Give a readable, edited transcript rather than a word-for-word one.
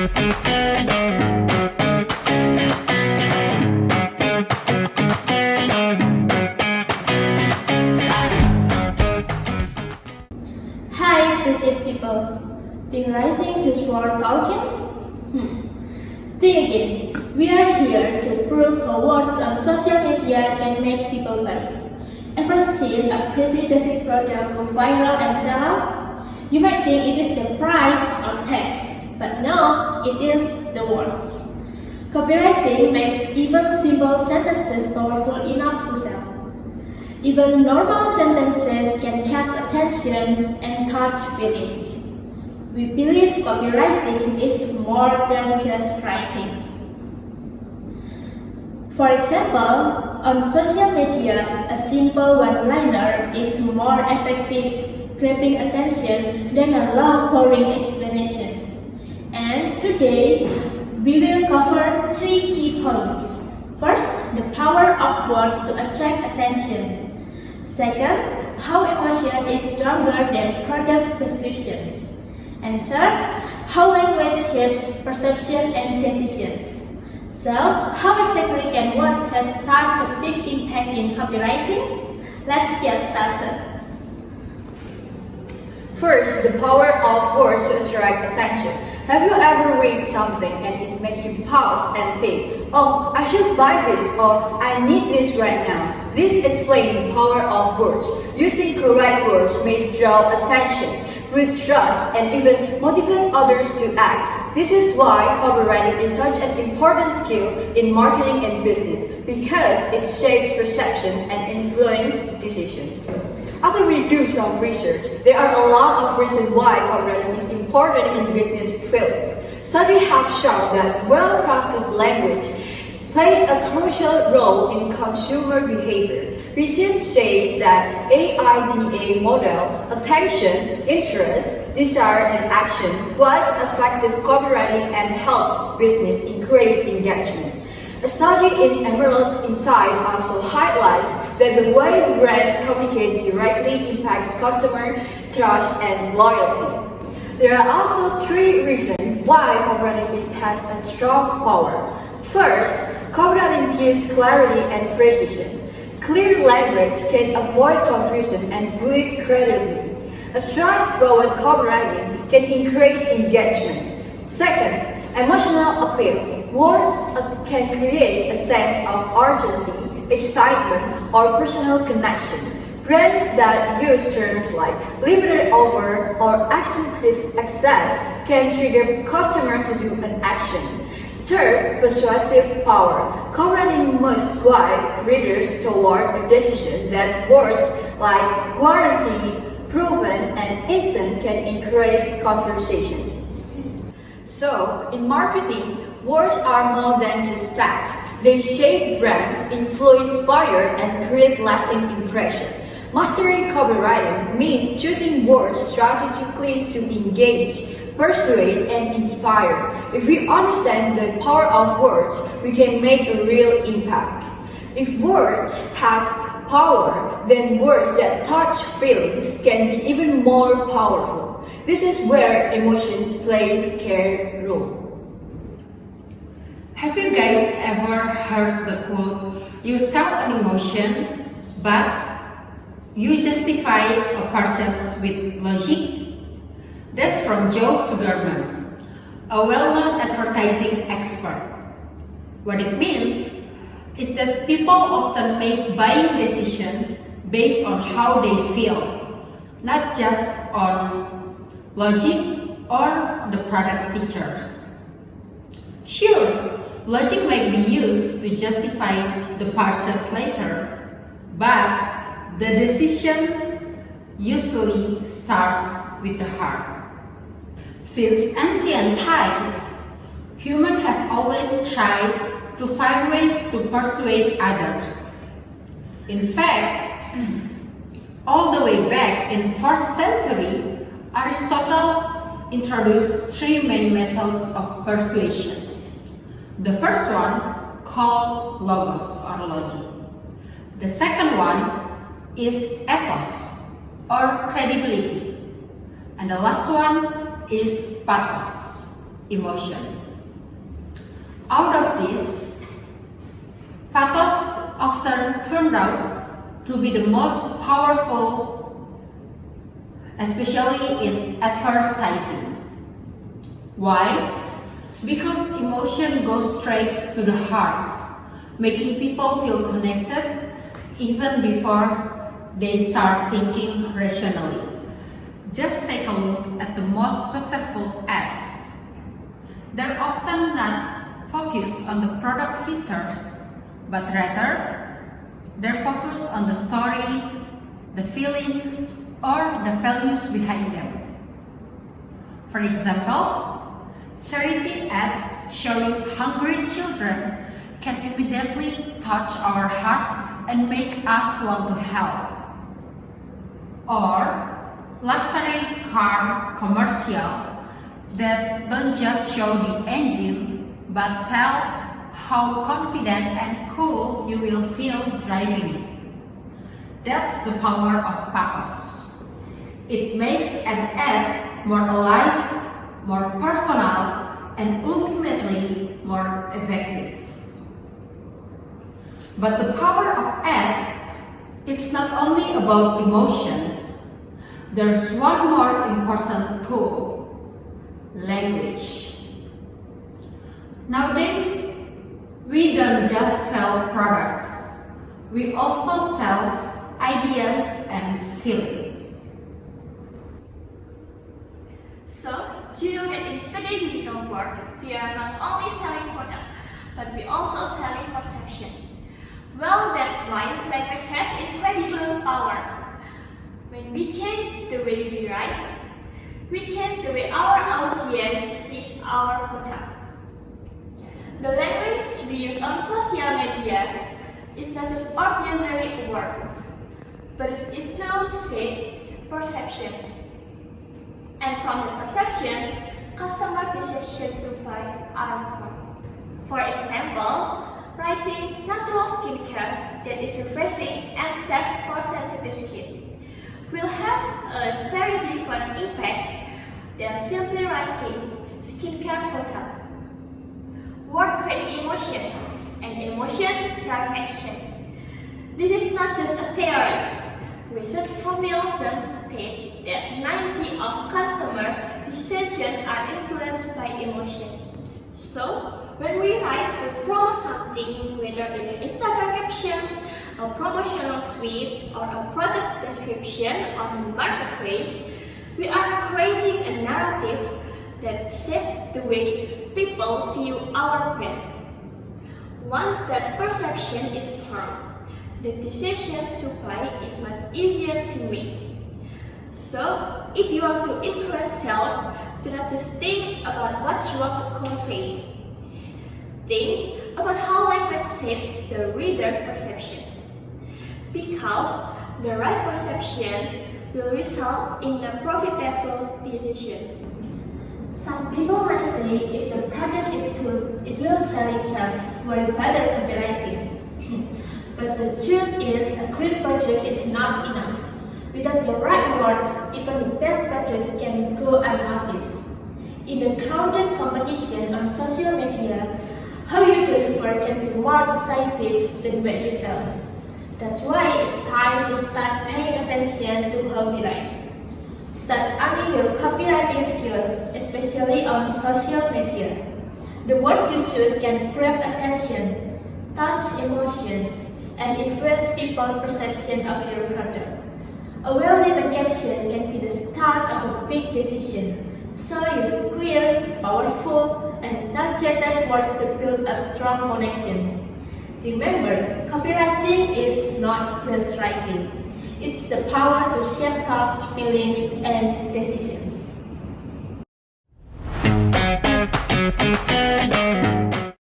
Hi, precious people. Think writing is just for talking? Think again. We are here to prove how words on social media can make people buy. Ever seen a pretty basic product go viral and sell out? You might think it is the price or tag, but no, it is the words. Copywriting makes even simple sentences powerful enough to sell. Even normal sentences can catch attention and touch feelings. We believe copywriting is more than just writing. For example, on social media, a simple one-liner is more effective grabbing attention than a long boring explanation. And today, we will cover 3 key points. First, the power of words to attract attention. Second, how emotion is stronger than product descriptions. And third, how language shapes perception and decisions. So, how exactly can words have such a big impact in copywriting? Let's get started. First, the power of words to attract attention. Have you ever read something and it makes you pause and think, oh, I should buy this or I need this right now? This explains the power of words. Using correct words may draw attention, build trust, and even motivate others to act. This is why copywriting is such an important skill in marketing and business, because it shapes perception and influences decisions. After we do some research, there are a lot of reasons why copywriting is important in business fields. Studies have shown that well-crafted language plays a crucial role in consumer behavior. Research says that AIDA model, attention, interest, desire, and action, provides effective copywriting and helps business increase engagement. A study in Emerald's Insight also highlights that the way brands communicate directly impacts customer trust and loyalty. There are also 3 reasons why copywriting has a strong power. First, copywriting gives clarity and precision. Clear language can avoid confusion and build credibility. A straightforward copywriting can increase engagement. Second, emotional appeal. Words can create a sense of urgency, excitement, or personal connection. Brands that use terms like limited offer or exclusive access can trigger customers to do an action. Third, persuasive power. Copywriting must guide readers toward a decision that words like guarantee, proven, and instant can increase conversation. So, in marketing, words are more than just text. They shape brands, influence buyers, and create lasting impression. Mastering copywriting means choosing words strategically to engage, persuade, and inspire. If we understand the power of words, we can make a real impact. If words have power, then words that touch feelings can be even more powerful. This is where emotion plays a key role. Have you guys ever heard the quote, you sell an emotion, but you justify a purchase with logic? That's from Joe Sugarman, a well-known advertising expert. What it means is that people often make buying decisions based on how they feel, not just on logic or the product features. Sure, logic might be used to justify the purchase later, but the decision usually starts with the heart. Since ancient times, humans have always tried to find ways to persuade others. In fact, all the way back in 4th century, Aristotle introduced 3 main methods of persuasion. The first one, called logos or logic. The second one is ethos or credibility. And the last one is pathos. emotion. Out of this, pathos often turned out to be the most powerful, especially in advertising. Why? Because emotion goes straight to the heart, making people feel connected even before they start thinking rationally. Just take a look at the most successful ads. They're often not focused on the product features, but rather they're focused on the story, the feelings, or the values behind them. For example, charity ads showing hungry children can immediately touch our heart and make us want to help. Or luxury car commercial that don't just show the engine but tell how confident and cool you will feel driving it. That's the power of pathos. It makes an ad more alive, more personal, and ultimately more effective. But the power of ads, it's not only about emotion. There's one more important tool: language. Nowadays, we don't just sell products, we also sell ideas and feelings. So, do you know that in today's digital world, we are not only selling product, but we also selling perception? Well, that's why language has incredible power. When we change the way we write, we change the way our audience sees our product. The language we use on social media is not just ordinary words, but it's still shape perception. And from the perception, customer decision to buy are born. For example, writing natural skincare that is refreshing and safe for sensitive skin will have a very different impact than simply writing skincare product. Word create emotion, and emotion drive action. This is not just a theory. Research from Nielsen states that 90% of consumer decisions are influenced by emotion. So, when we write to promote something, whether in an Instagram caption, a promotional tweet, or a product description on the marketplace, we are creating a narrative that shapes the way people view our brand. Once that perception is formed, the decision to buy is much easier to make. So, if you want to increase sales, do not just think about what you want to convey. Think about how language shapes the reader's perception. Because the right perception will result in a profitable decision. Some people might say if the product is good, it will sell itself, while better copywriting. But the truth is, a great product is not enough. Without the right words, even the best products can go unnoticed. In the crowded competition on social media, how you deliver can be more decisive than what you sell. That's why it's time to start paying attention to how you write. Start earning your copywriting skills, especially on social media. The words you choose can grab attention, touch emotions, and influence people's perception of your product. A well-written caption can be the start of a big decision, so use clear, powerful, and targeted words to build a strong connection. Remember, copywriting is not just writing. It's the power to shape thoughts, feelings, and decisions.